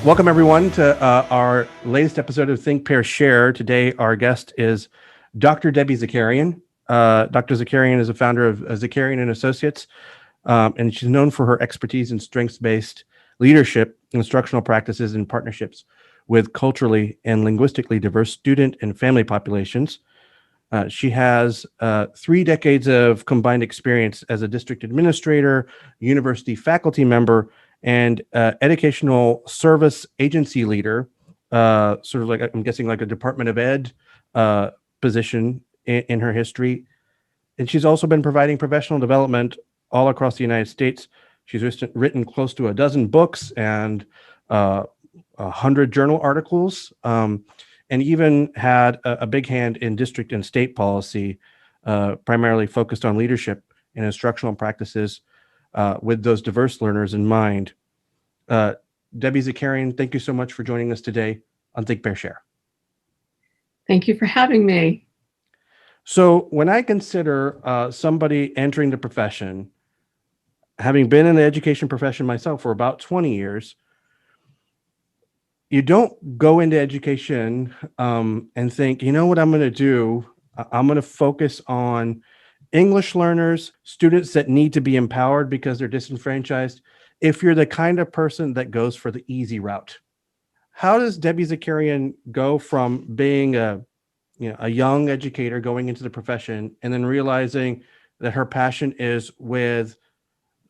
Welcome, everyone, to our latest episode of Think, Pair, Share. Today, our guest is Dr. Debbie Zacarian. Dr. Zacarian is a founder of Zacarian Associates, and she's known for her expertise in strengths-based leadership, instructional practices, and partnerships with culturally and linguistically diverse student and family populations. She has 3 decades of combined experience as a district administrator, university faculty member, and educational service agency leader, sort of like, I'm guessing, like a Department of Ed position in her history. And she's also been providing professional development all across the United States. She's written close to a dozen books and 100 journal articles, and even had a big hand in district and state policy, primarily focused on leadership and instructional practices with those diverse learners in mind. Debbie Zacarian, thank you so much for joining us today on Think, Pair, Share. Thank you for having me. So when I consider somebody entering the profession, having been in the education profession myself for about 20 years, you don't go into education and think, you know what I'm going to do? I'm going to focus on English learners, students that need to be empowered because they're disenfranchised. If you're the kind of person that goes for the easy route, how does Debbie Zacarian go from being a young educator going into the profession and then realizing that her passion is with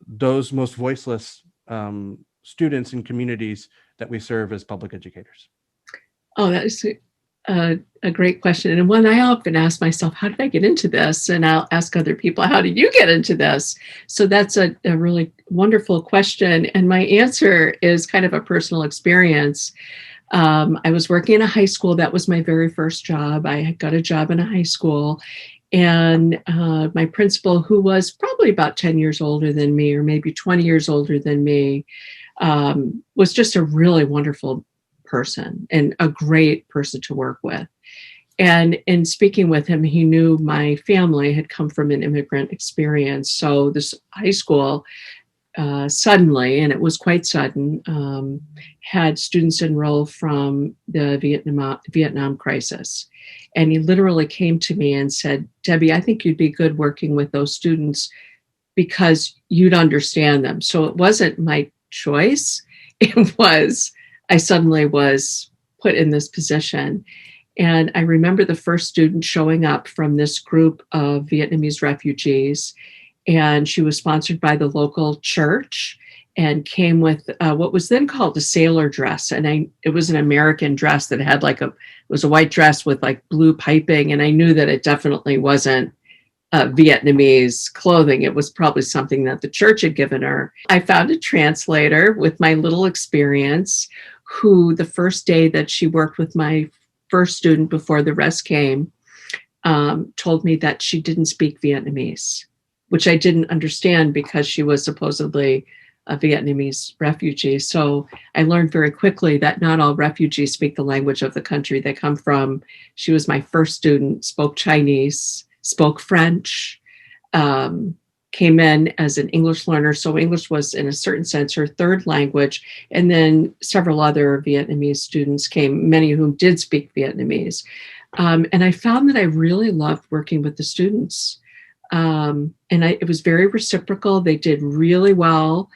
those most voiceless students and communities that we serve as public educators? Oh, that is a great question. And one I often ask myself, how did I get into this? And I'll ask other people, how did you get into this? So that's a really wonderful question. And my answer is kind of a personal experience. I was working in a high school. That was my very first job. I got a job in a high school. And my principal, who was probably about 10 years older than me, or maybe 20 years older than me, was just a really wonderful person and a great person to work with. And in speaking with him, he knew my family had come from an immigrant experience. So this high school suddenly, and it was quite sudden, had students enroll from the Vietnam crisis. And he literally came to me and said, Debbie, I think you'd be good working with those students because you'd understand them. So it wasn't my choice. It was, I suddenly was put in this position. And I remember the first student showing up from this group of Vietnamese refugees, and she was sponsored by the local church and came with what was then called a sailor dress. And it was an American dress that had it was a white dress with like blue piping. And I knew that it definitely wasn't Vietnamese clothing. It was probably something that the church had given her. I found a translator with my little experience, who the first day that she worked with my first student before the rest came, told me that she didn't speak Vietnamese, which I didn't understand because she was supposedly a Vietnamese refugee. So I learned very quickly that not all refugees speak the language of the country they come from. She was my first student, spoke Chinese, spoke French, came in as an English learner. So English was, in a certain sense, her third language. And then several other Vietnamese students came, many of whom did speak Vietnamese. And I found that I really loved working with the students. It was very reciprocal. They did really well.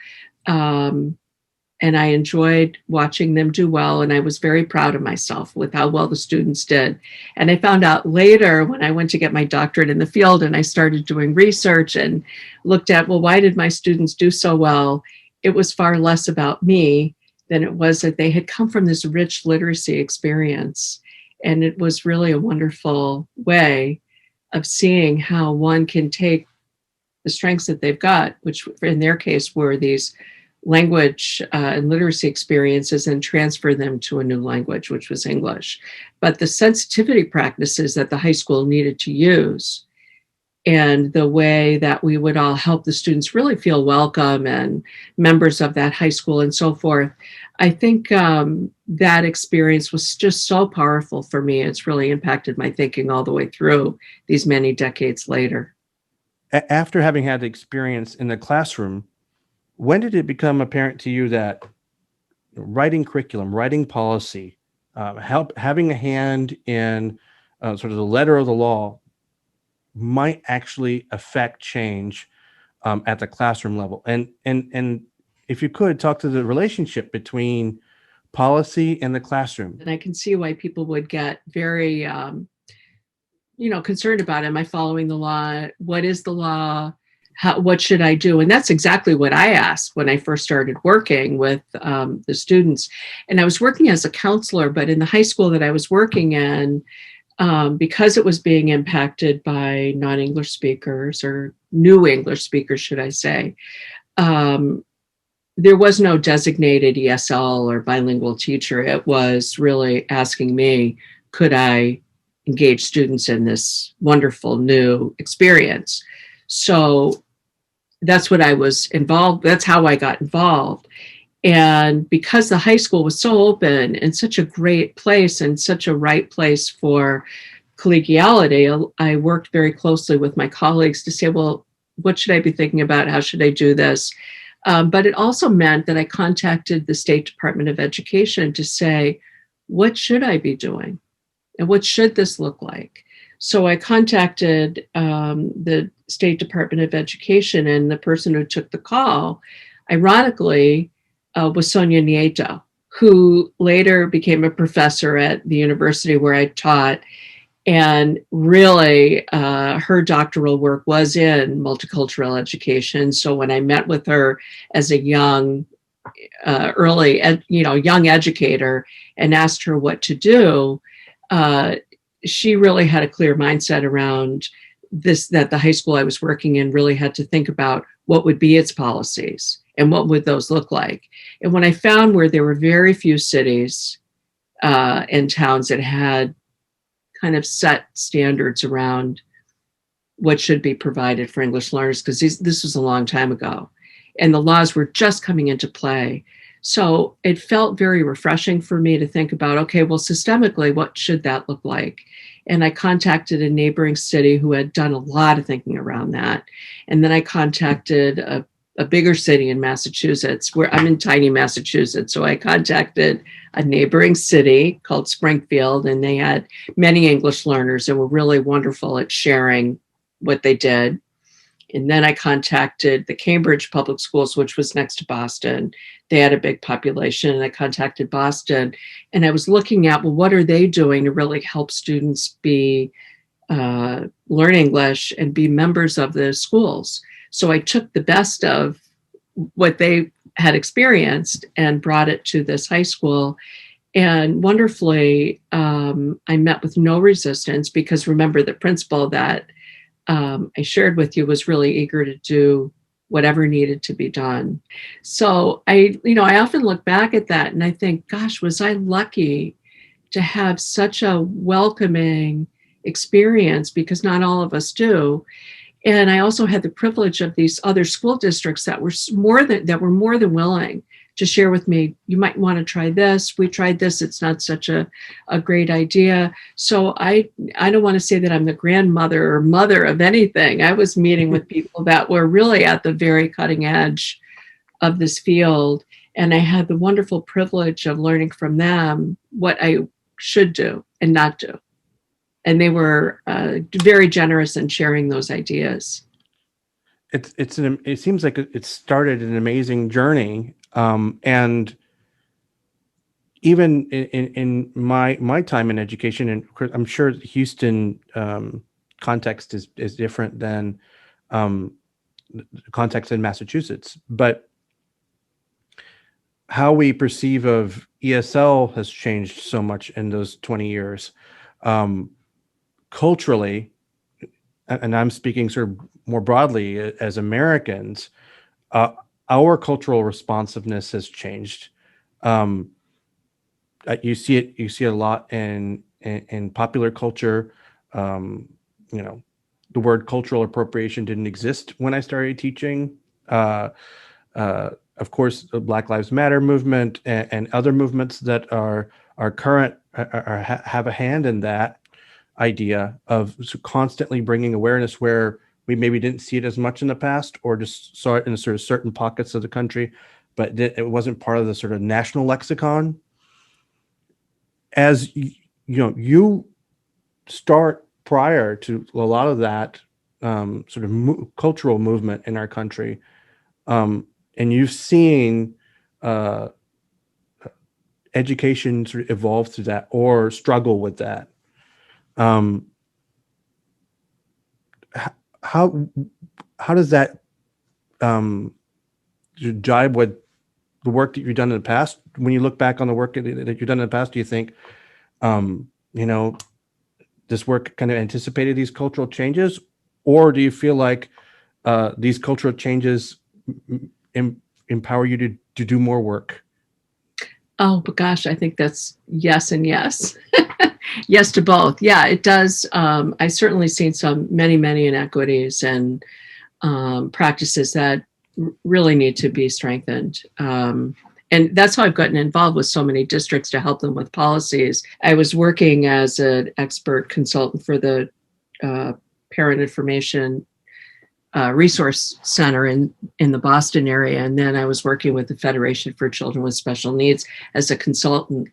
And I enjoyed watching them do well. And I was very proud of myself with how well the students did. And I found out later when I went to get my doctorate in the field and I started doing research and looked at, well, why did my students do so well? It was far less about me than it was that they had come from this rich literacy experience. And it was really a wonderful way of seeing how one can take the strengths that they've got, which in their case were these language and literacy experiences, and transfer them to a new language, which was English. But the sensitivity practices that the high school needed to use, and the way that we would all help the students really feel welcome and members of that high school and so forth, I think that experience was just so powerful for me. It's really impacted my thinking all the way through these many decades later. After having had the experience in the classroom, when did it become apparent to you that writing curriculum, writing policy, having a hand in sort of the letter of the law might actually affect change at the classroom level. And if you could talk to the relationship between policy and the classroom. And I can see why people would get very, concerned about, am I following the law? What is the law? What should I do? And that's exactly what I asked when I first started working with the students. And I was working as a counselor, but in the high school that I was working in, because it was being impacted by non-English speakers, or new English speakers, should I say, there was no designated ESL or bilingual teacher. It was really asking me, could I engage students in this wonderful new experience? So that's what I was involved. That's how I got involved. And because the high school was so open and such a great place and such a right place for collegiality, I worked very closely with my colleagues to say, well, what should I be thinking about? How should I do this? But it also meant that I contacted the State Department of Education to say, what should I be doing? And what should this look like? So I contacted the State Department of Education, and the person who took the call, ironically, was Sonia Nieto, who later became a professor at the university where I taught. And really, her doctoral work was in multicultural education. So when I met with her as a young educator and asked her what to do, she really had a clear mindset around this, that the high school I was working in really had to think about what would be its policies and what would those look like. And when I found where there were very few cities and towns that had kind of set standards around what should be provided for English learners, because this was a long time ago, and the laws were just coming into play. So it felt very refreshing for me to think about, okay, well, systemically, what should that look like? And I contacted a neighboring city who had done a lot of thinking around that. And then I contacted a bigger city in Massachusetts, where I'm in tiny Massachusetts. So I contacted a neighboring city called Springfield, and they had many English learners and were really wonderful at sharing what they did. And then I contacted the Cambridge Public Schools, which was next to Boston. They had a big population, and I contacted Boston. And I was looking at, well, what are they doing to really help students learn English and be members of the schools? So I took the best of what they had experienced and brought it to this high school. And wonderfully, I met with no resistance, because remember, the principal that I shared with you was really eager to do whatever needed to be done. So I often look back at that and I think, gosh, was I lucky to have such a welcoming experience, because not all of us do. And I also had the privilege of these other school districts that were more than willing to share with me, you might want to try this. We tried this. It's not such a great idea. So I don't want to say that I'm the grandmother or mother of anything. I was meeting with people that were really at the very cutting edge of this field. And I had the wonderful privilege of learning from them what I should do and not do. And they were very generous in sharing those ideas. It seems like it started an amazing journey. And even in my time in education, and I'm sure the Houston context is different than the context in Massachusetts, but how we perceive of ESL has changed so much in those 20 years. Culturally, and I'm speaking sort of more broadly as Americans, our cultural responsiveness has changed. You see it a lot in popular culture. The word cultural appropriation didn't exist when I started teaching. Of course, the Black Lives Matter movement and other movements that are current have a hand in that idea of constantly bringing awareness where we maybe didn't see it as much in the past, or just saw it in sort of certain pockets of the country. but it wasn't part of the sort of national lexicon. As you start prior to a lot of that sort of cultural movement in our country, and you've seen education sort of evolve through that or struggle with that. How does that jibe with the work that you've done in the past? When you look back on the work that you've done in the past, do you think, this work kind of anticipated these cultural changes, or do you feel like these cultural changes empower you to do more work? Oh, but gosh, I think that's yes and yes. Yes to both. Yeah, it does. I've certainly seen many inequities and practices that really need to be strengthened. And that's how I've gotten involved with so many districts to help them with policies. I was working as an expert consultant for the Parent Information Resource Center in the Boston area. And then I was working with the Federation for Children with Special Needs as a consultant.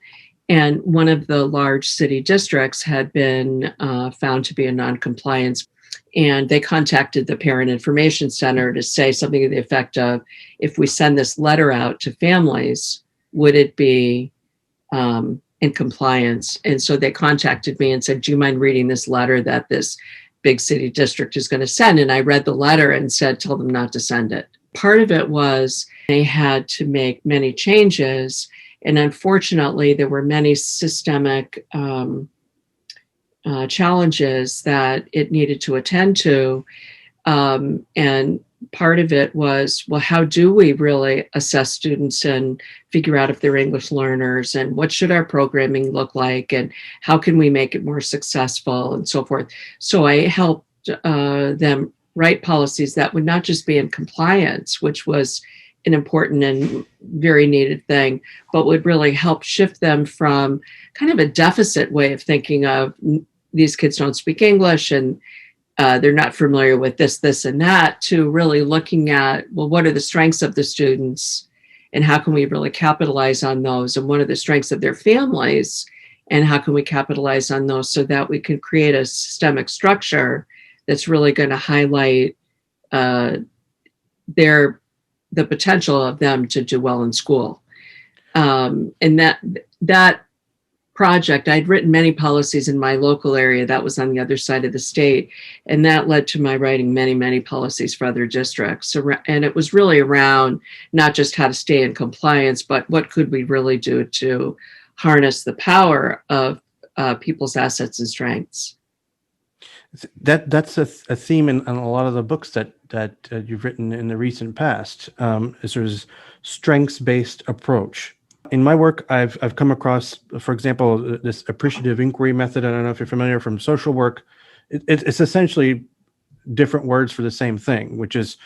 And one of the large city districts had been found to be in noncompliance. And they contacted the Parent Information Center to say something to the effect of, if we send this letter out to families, would it be in compliance? And so they contacted me and said, do you mind reading this letter that this big city district is going to send? And I read the letter and said, tell them not to send it. Part of it was they had to make many changes. And unfortunately, there were many systemic challenges that it needed to attend to. And part of it was, well, how do we really assess students and figure out if they're English learners, and what should our programming look like, and how can we make it more successful, and so forth. So I helped them write policies that would not just be in compliance, which was an important and very needed thing, but would really help shift them from kind of a deficit way of thinking of, these kids don't speak English and they're not familiar with this, and that, to really looking at, well, what are the strengths of the students and how can we really capitalize on those? And what are the strengths of their families and how can we capitalize on those so that we can create a systemic structure that's really going to highlight the potential of them to do well in school. And that project, I'd written many policies in my local area that was on the other side of the state, and that led to my writing many policies for other districts. And it was really around not just how to stay in compliance, but what could we really do to harness the power of people's assets and strengths. That's a theme in a lot of the books that you've written in the recent past. Is sort of strengths-based approach. In my work, I've come across, for example, this appreciative inquiry method. I don't know if you're familiar from social work. It's essentially different words for the same thing, which is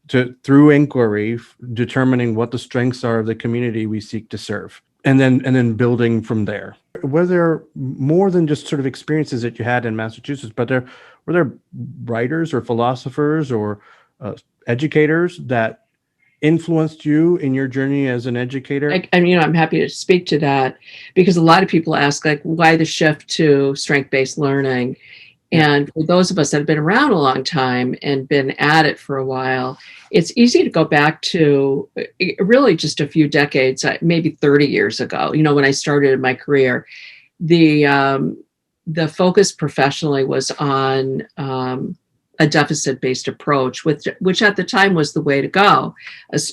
through inquiry, determining what the strengths are of the community we seek to serve, and then building from there. Were there more than just sort of experiences that you had in Massachusetts, but were there writers or philosophers or educators that influenced you in your journey as an educator? I'm happy to speak to that, because a lot of people ask, like, why the shift to strength-based learning? And for those of us that have been around a long time and been at it for a while, it's easy to go back to really just a few decades, maybe 30 years ago. When I started my career, the focus professionally was on a deficit-based approach, which at the time was the way to go.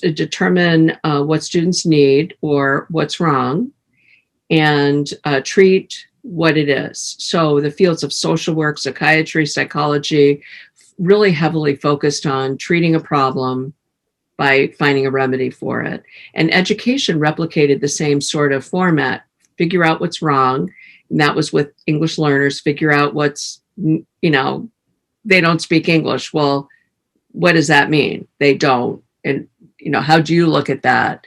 Determine what students need or what's wrong, and treat what it is. So the fields of social work, psychiatry, psychology, really heavily focused on treating a problem by finding a remedy for it. And education replicated the same sort of format. Figure out what's wrong, and that was with English learners. Figure out what's, they don't speak English. Well, what does that mean? They don't. And, how do you look at that?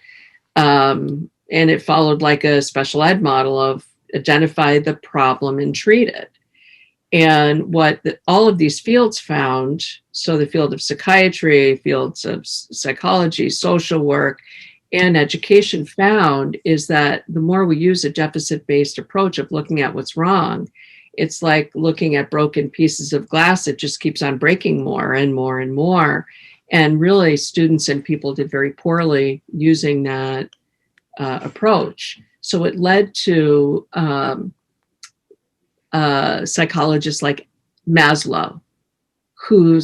And it followed like a special ed model of identify the problem and treat it. And what all of these fields found, so the field of psychiatry, fields of psychology, social work, and education found is that the more we use a deficit-based approach of looking at what's wrong, it's like looking at broken pieces of glass. It just keeps on breaking more and more and more. And really, students and people did very poorly using that approach. So it led to psychologists like Maslow, who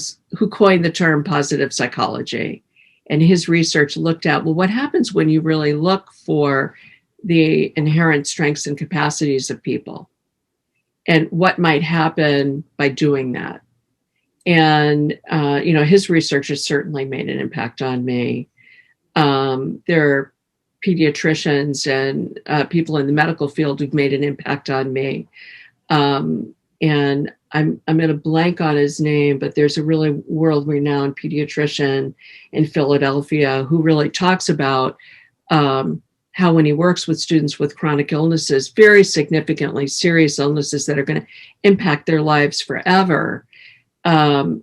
coined the term positive psychology. And his research looked at, well, what happens when you really look for the inherent strengths and capacities of people? And what might happen by doing that? And, his research has certainly made an impact on me. There are pediatricians and people in the medical field who've made an impact on me. And I'm going to blank on his name, but there's a really world-renowned pediatrician in Philadelphia who really talks about how when he works with students with chronic illnesses, very significantly serious illnesses that are going to impact their lives forever,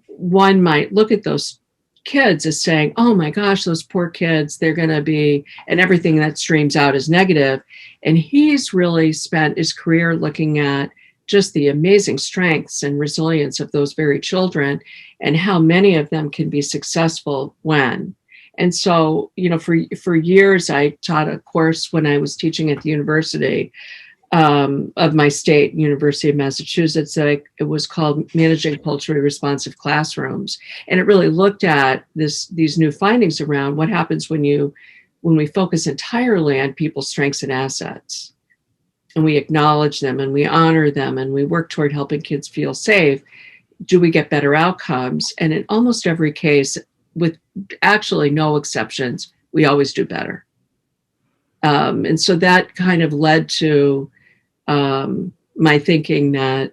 one might look at those kids as saying, oh my gosh, those poor kids, they're going to be, and everything that streams out is negative. And he's really spent his career looking at just the amazing strengths and resilience of those very children and how many of them can be successful when. And so, for years, I taught a course when I was teaching at the university of my state, University of Massachusetts, that it was called Managing Culturally Responsive Classrooms. And it really looked at these new findings around what happens when we focus entirely on people's strengths and assets, and we acknowledge them and we honor them and we work toward helping kids feel safe. Do we get better outcomes? And in almost every case, with actually no exceptions, we always do better. And so that kind of led to my thinking that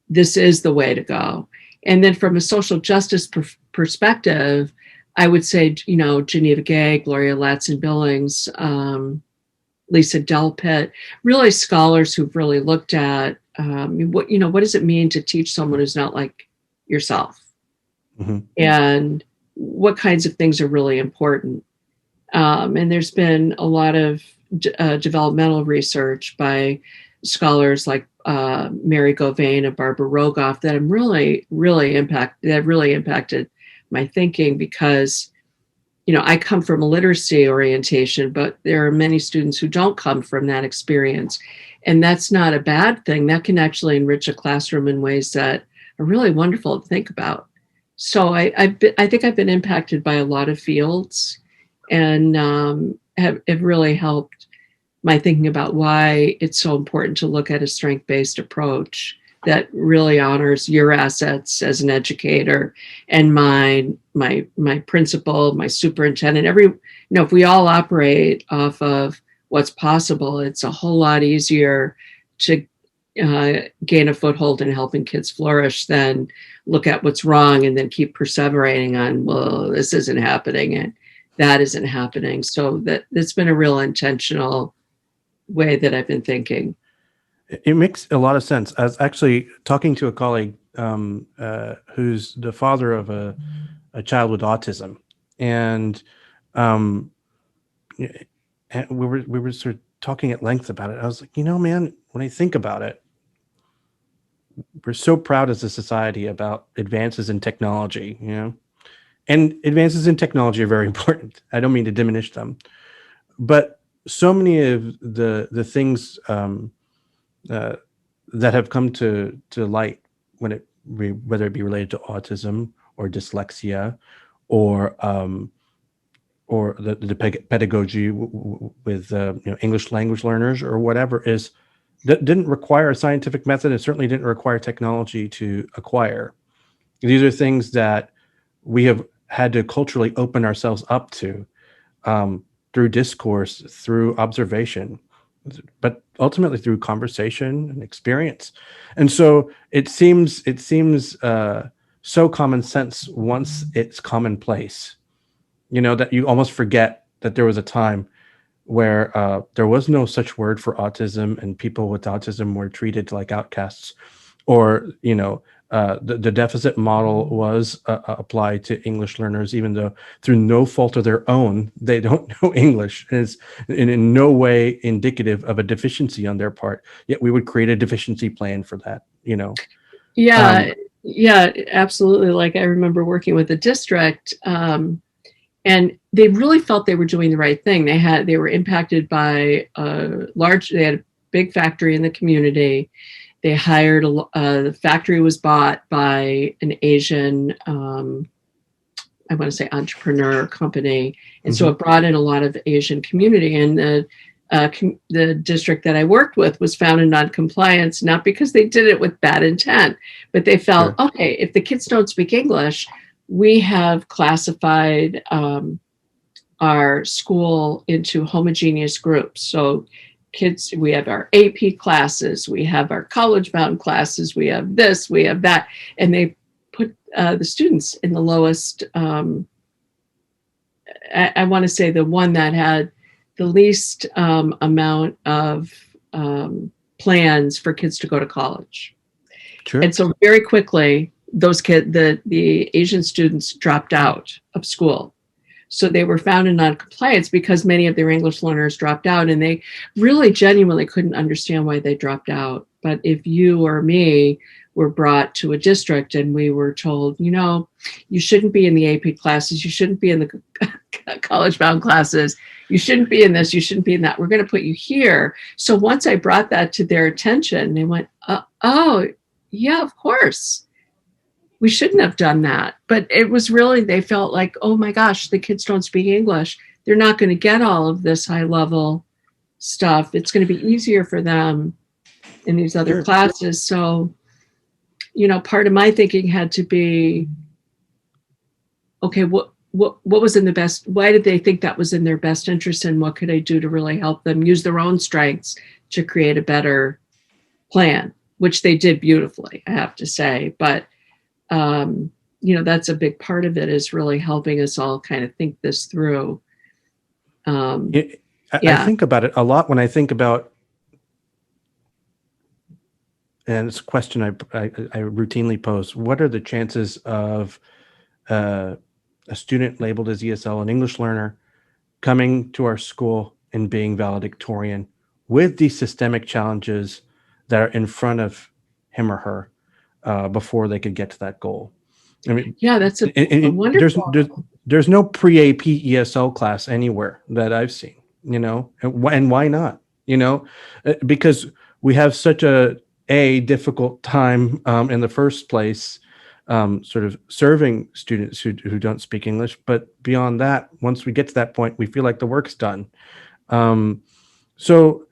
this is the way to go. And then from a social justice perspective, I would say, Geneva Gay, Gloria Ladson-Billings, Lisa Delpit, really scholars who've really looked at, what does it mean to teach someone who's not like yourself? Mm-hmm. And what kinds of things are really important. And there's been a lot of developmental research by scholars like Mary Govain and Barbara Rogoff that have really impacted my thinking, because I come from a literacy orientation, but there are many students who don't come from that experience. And that's not a bad thing. That can actually enrich a classroom in ways that are really wonderful to think about. So I think I've been impacted by a lot of fields, and have really helped my thinking about why it's so important to look at a strength-based approach that really honors your assets as an educator and my principal, my superintendent. If we all operate off of what's possible, it's a whole lot easier to gain a foothold in helping kids flourish than look at what's wrong and then keep perseverating on, well, this isn't happening and that isn't happening. So that's been a real intentional way that I've been thinking. It makes a lot of sense. I was actually talking to a colleague who's the father of a child with autism, and we were sort of talking at length about it. I was like, man, when I think about it, we're so proud as a society about advances in technology, and advances in technology are very important. I don't mean to diminish them, but so many of the things that have come to light whether it be related to autism or dyslexia or the pedagogy with English language learners or whatever is that didn't require a scientific method, and certainly didn't require technology to acquire. These are things that we have had to culturally open ourselves up to through discourse, through observation, but ultimately through conversation and experience. And so it seems so common sense once it's commonplace, that you almost forget that there was a time where there was no such word for autism, and people with autism were treated like outcasts. or the deficit model was applied to English learners, even though through no fault of their own, they don't know English. And it's in no way indicative of a deficiency on their part. Yet we would create a deficiency plan for that, Yeah, Um, yeah, absolutely. Like I remember working with a district, and they really felt they were doing the right thing. They were impacted by they had a big factory in the community. They hired the factory was bought by an Asian, I want to say entrepreneur company, and so it brought in a lot of Asian community. And the district that I worked with was found in non-compliance, not because they did it with bad intent, but they felt, sure. okay, if the kids don't speak English, we have classified our school into homogeneous groups. So kids, we have our AP classes, we have our college bound classes, we have this, we have that. And they put the students in the lowest, I want to say the one that had the least amount of plans for kids to go to college. Sure. And so very quickly, the Asian students dropped out of school. So they were found in noncompliance because many of their English learners dropped out, and they really genuinely couldn't understand why they dropped out. But if you or me were brought to a district and we were told, you shouldn't be in the AP classes, you shouldn't be in the college bound classes, you shouldn't be in this, you shouldn't be in that, we're going to put you here. So once I brought that to their attention, they went, oh, yeah, of course. We shouldn't have done that. But it was really, they felt like, oh my gosh, the kids don't speak English. They're not going to get all of this high level stuff. It's going to be easier for them in these other classes. So, part of my thinking had to be, okay, what was in the best, why did they think that was in their best interest, and what could I do to really help them use their own strengths to create a better plan, which they did beautifully, I have to say. But that's a big part of it, is really helping us all kind of think this through. I think about it a lot when I think about, and it's a question I routinely pose: what are the chances of a student labeled as ESL, an English learner, coming to our school and being valedictorian with these systemic challenges that are in front of him or her before they could get to that goal? I mean, yeah, that's a wonderful. There's no pre-AP ESL class anywhere that I've seen, and why not? Because we have such a difficult time in the first place, sort of serving students who don't speak English. But beyond that, once we get to that point, we feel like the work's done. So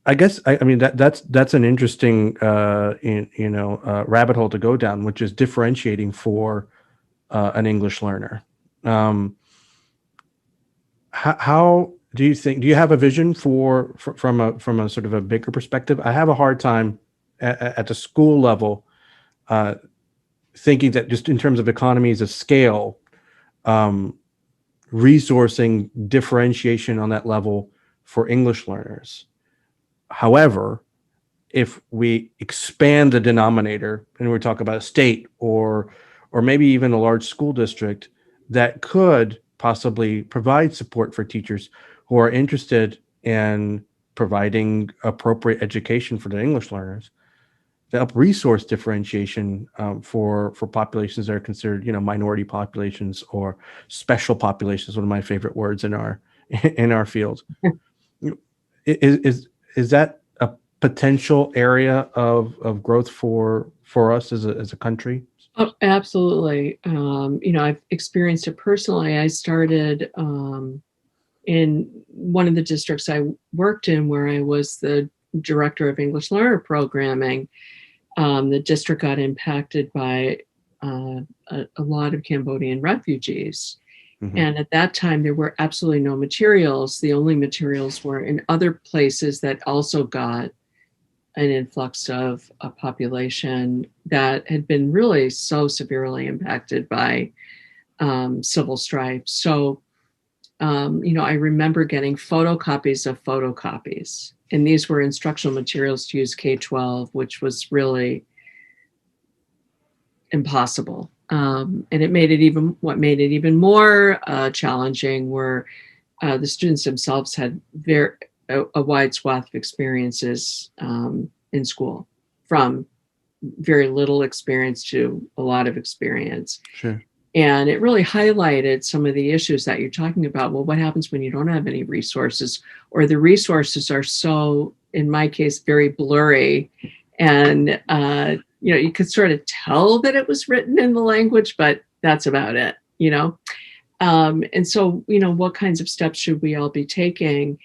I guess I mean that's an interesting rabbit hole to go down, which is differentiating for an English learner. How do you think? Do you have a vision from a sort of a bigger perspective? I have a hard time at the school level thinking that just in terms of economies of scale, resourcing differentiation on that level for English learners. However, if we expand the denominator and we talk about a state or maybe even a large school district that could possibly provide support for teachers who are interested in providing appropriate education for the English learners, to help resource differentiation for populations that are considered, minority populations or special populations. One of my favorite words in our field. Is that a potential area of growth for us as a country? Oh, absolutely. I've experienced it personally. I started in one of the districts I worked in, where I was the director of English learner programming. The district got impacted by a lot of Cambodian refugees. Mm-hmm. And at that time, there were absolutely no materials. The only materials were in other places that also got an influx of a population that had been really so severely impacted by civil strife. So, I remember getting photocopies of photocopies. And these were instructional materials to use K-12, which was really impossible. And it made it what made it even more challenging were the students themselves had a wide swath of experiences in school, from very little experience to a lot of experience. Sure. And it really highlighted some of the issues that you're talking about. Well, what happens when you don't have any resources, or the resources are so, in my case, very blurry, and you could sort of tell that it was written in the language, but that's about it. And so, what kinds of steps should we all be taking?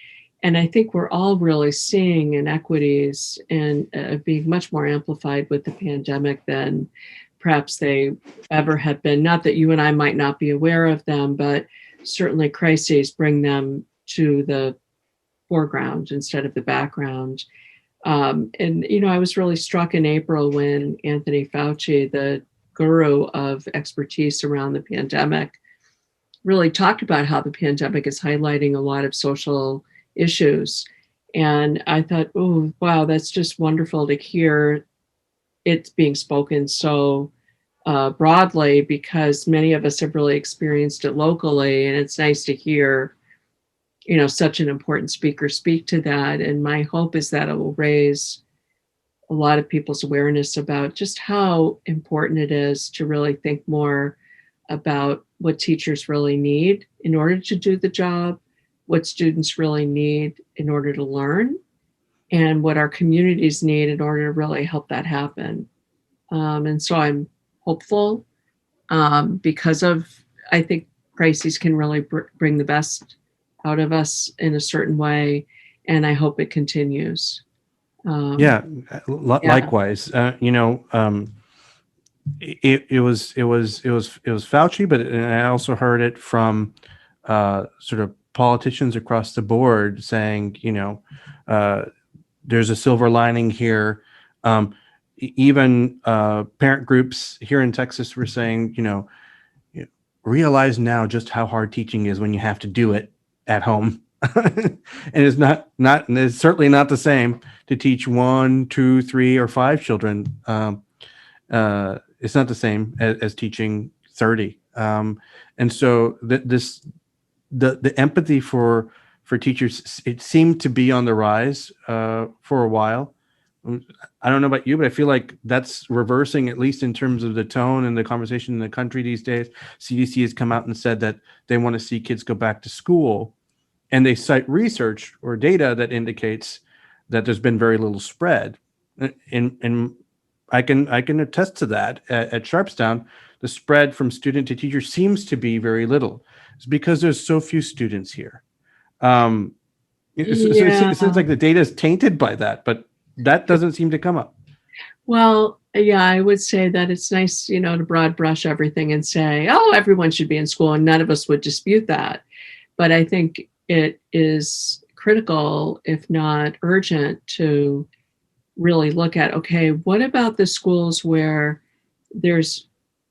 And I think we're all really seeing inequities and being much more amplified with the pandemic than perhaps they ever have been. Not that you and I might not be aware of them, but certainly crises bring them to the foreground instead of the background. And I was really struck in April when Anthony Fauci, the guru of expertise around the pandemic, really talked about how the pandemic is highlighting a lot of social issues. And I thought, oh, wow, that's just wonderful to hear it being spoken so broadly, because many of us have really experienced it locally. And it's nice to hear, such an important speaker speak to that. And my hope is that it will raise a lot of people's awareness about just how important it is to really think more about what teachers really need in order to do the job, what students really need in order to learn, and what our communities need in order to really help that happen. And so I'm hopeful because I think crises can really bring the best out of us in a certain way, and I hope it continues. Yeah, likewise. It was Fauci, but I also heard it from sort of politicians across the board saying, there's a silver lining here. Even parent groups here in Texas were saying, realize now just how hard teaching is when you have to do it at home. And it's and it's certainly not the same to teach 1, 2, 3, or 5 children. It's not the same as teaching 30. And so the empathy for teachers, it seemed to be on the rise for a while. I don't know about you, but I feel like that's reversing, at least in terms of the tone and the conversation in the country these days. CDC has come out and said that they want to see kids go back to school, and they cite research or data that indicates that there's been very little spread. And I can attest to that. At Sharpstown, the spread from student to teacher seems to be very little. It's because there's so few students here. It seems like the data is tainted by that, but that doesn't seem to come up. Well, yeah, I would say that it's nice, to broad brush everything and say, oh, everyone should be in school, and none of us would dispute that. But I think it is critical, if not urgent, to really look at, okay, what about the schools where there's,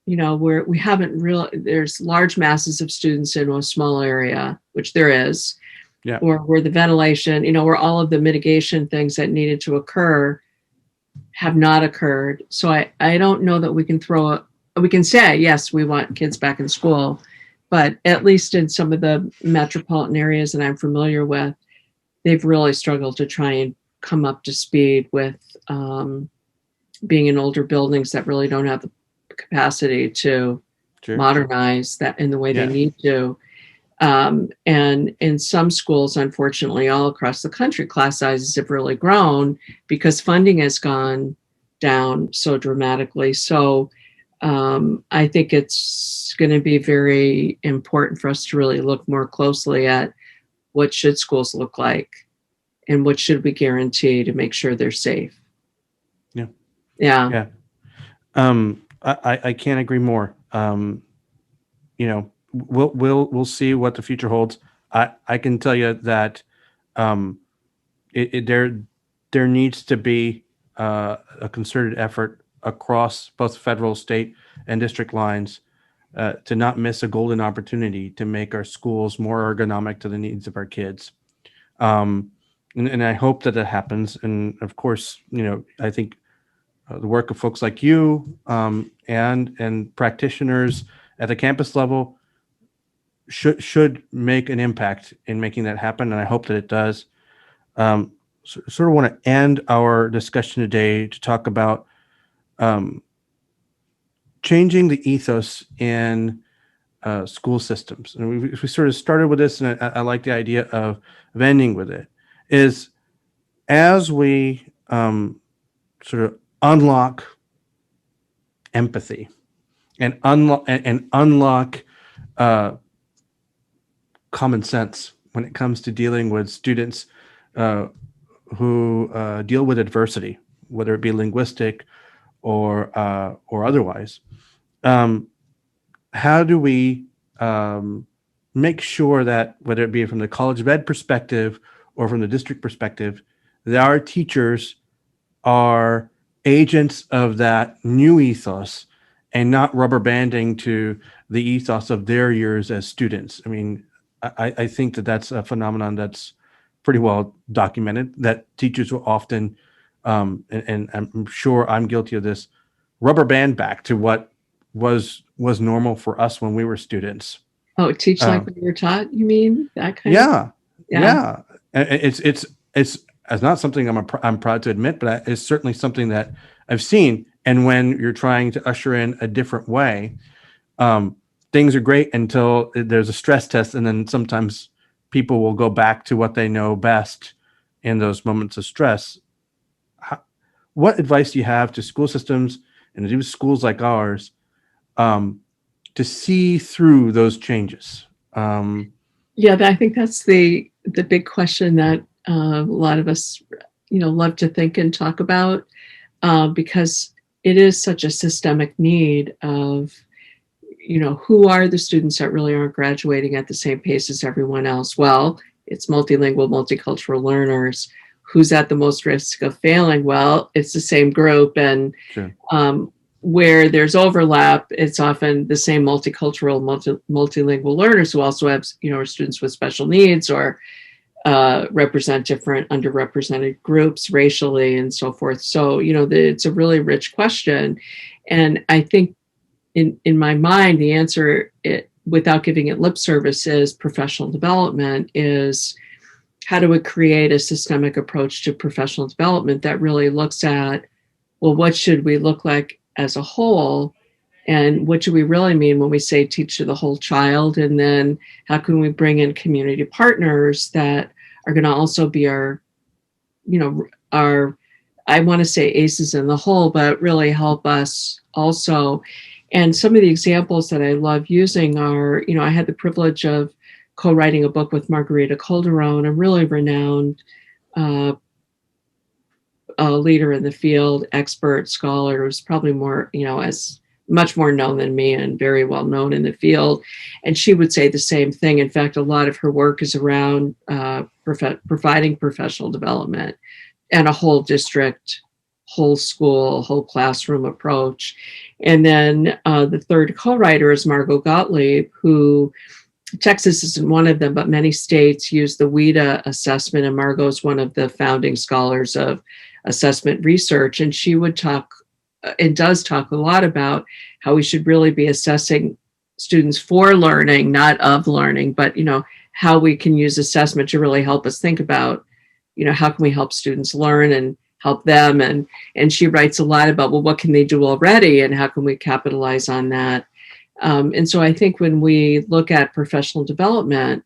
where we haven't there's large masses of students in a small area, which there is, yeah, or where the ventilation, where all of the mitigation things that needed to occur have not occurred. So I don't know that we can say, yes, we want kids back in school, but at least in some of the metropolitan areas that I'm familiar with, they've really struggled to try and come up to speed with being in older buildings that really don't have the capacity to modernize that in the way they need to. And in some schools, unfortunately, all across the country, class sizes have really grown because funding has gone down so dramatically. So I think it's going to be very important for us to really look more closely at what should schools look like and what should we guarantee to make sure they're safe. Yeah. I can't agree more. We'll see what the future holds. I can tell you that there needs to be a concerted effort across both federal, state, and district lines to not miss a golden opportunity to make our schools more ergonomic to the needs of our kids. And I hope that happens. And of course, I think the work of folks like you and practitioners at the campus level should make an impact in making that happen, and I hope that it does. Sort of want to end our discussion today to talk about changing the ethos in school systems. And we sort of started with this, and I like the idea of ending with it, is as we sort of unlock empathy and unlock common sense when it comes to dealing with students who deal with adversity, whether it be linguistic or otherwise. How do we make sure that, whether it be from the College of Ed perspective or from the district perspective, that our teachers are agents of that new ethos and not rubber banding to the ethos of their years as students? I mean, I think that that's a phenomenon that's pretty well documented, that teachers will often, and I'm sure I'm guilty of this, rubber band back to what was normal for us when we were students. Oh, teach like when you were taught, you mean? That kind of? Yeah. It's not something I'm proud to admit, but it's certainly something that I've seen. And when you're trying to usher in a different way, things are great until there's a stress test, and then sometimes people will go back to what they know best in those moments of stress. What advice do you have to school systems and to schools like ours to see through those changes? Yeah, I think that's the big question that a lot of us, love to think and talk about, because it is such a systemic need of, who are the students that really aren't graduating at the same pace as everyone else? Well, it's multilingual, multicultural learners. Who's at the most risk of failing? Well, it's the same group. And Sure. Where there's overlap, it's often the same multicultural, multilingual learners who also have, students with special needs or represent different underrepresented groups racially and so forth. So, it's a really rich question. And I think in my mind, the answer, without giving it lip service, is professional development. Is how do we create a systemic approach to professional development that really looks at, well, what should we look like as a whole? And what do we really mean when we say teach to the whole child? And then how can we bring in community partners that are going to also be our, I want to say aces in the hole, but really help us also. And some of the examples that I love using are, I had the privilege of co-writing a book with Margarita Calderon, a really renowned leader in the field, expert, scholar, who's probably more, as much more known than me and very well known in the field. And she would say the same thing. In fact, a lot of her work is around providing professional development and a whole district, whole school, whole classroom approach. And then the third co-writer is Margot Gottlieb, who, Texas isn't one of them, but many states use the WIDA assessment, and Margot is one of the founding scholars of assessment research. And she would talk, and does talk a lot about how we should really be assessing students for learning, not of learning, but, how we can use assessment to really help us think about, how can we help students learn and help them. And she writes a lot about, well, what can they do already and how can we capitalize on that? And so I think when we look at professional development,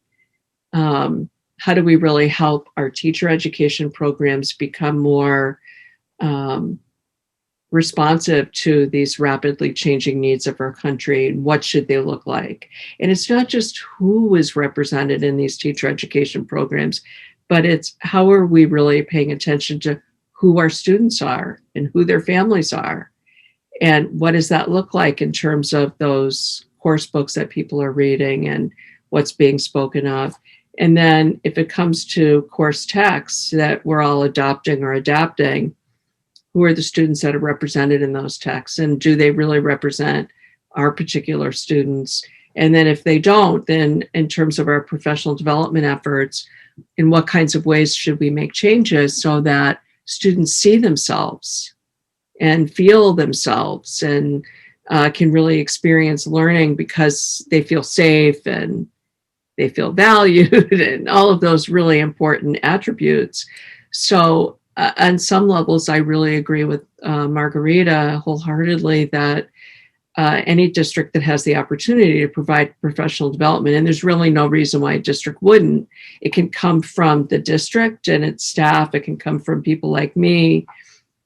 how do we really help our teacher education programs become more responsive to these rapidly changing needs of our country? What should they look like? And it's not just who is represented in these teacher education programs, but it's how are we really paying attention to who our students are and who their families are? And what does that look like in terms of those course books that people are reading and what's being spoken of? And then if it comes to course texts that we're all adopting or adapting, who are the students that are represented in those texts? And do they really represent our particular students? And then if they don't, then in terms of our professional development efforts, in what kinds of ways should we make changes so that students see themselves and feel themselves and can really experience learning because they feel safe and they feel valued and all of those really important attributes. So on some levels, I really agree with Margarita wholeheartedly that any district that has the opportunity to provide professional development, and there's really no reason why a district wouldn't. It can come from the district and its staff. It can come from people like me.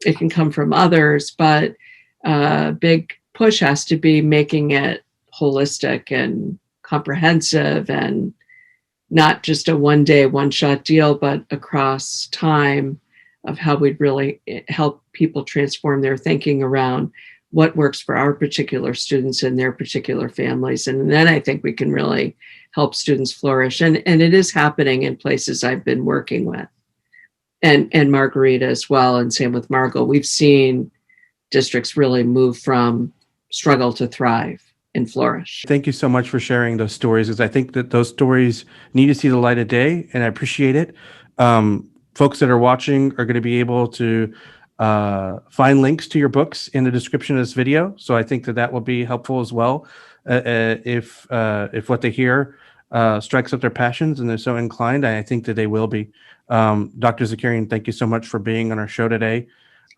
It can come from others, but a big push has to be making it holistic and comprehensive and not just a one day, one shot deal, but across time of how we'd really help people transform their thinking around what works for our particular students and their particular families. And then I think we can really help students flourish. And it is happening in places I've been working with. And Margarita as well, and same with Margot. We've seen districts really move from struggle to thrive and flourish. Thank you so much for sharing those stories, because I think that those stories need to see the light of day, and I appreciate it. Folks that are watching are going to be able to find links to your books in the description of this video. So I think that that will be helpful as well. If what they hear strikes up their passions and they're so inclined, I think that they will be. Dr. Zacarian, thank you so much for being on our show today.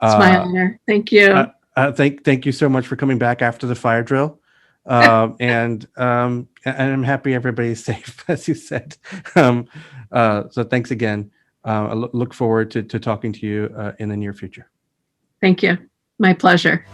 It's my honor. Thank you. Thank you so much for coming back after the fire drill. And I'm happy everybody's safe, as you said. So thanks again. I look forward to talking to you in the near future. Thank you. My pleasure.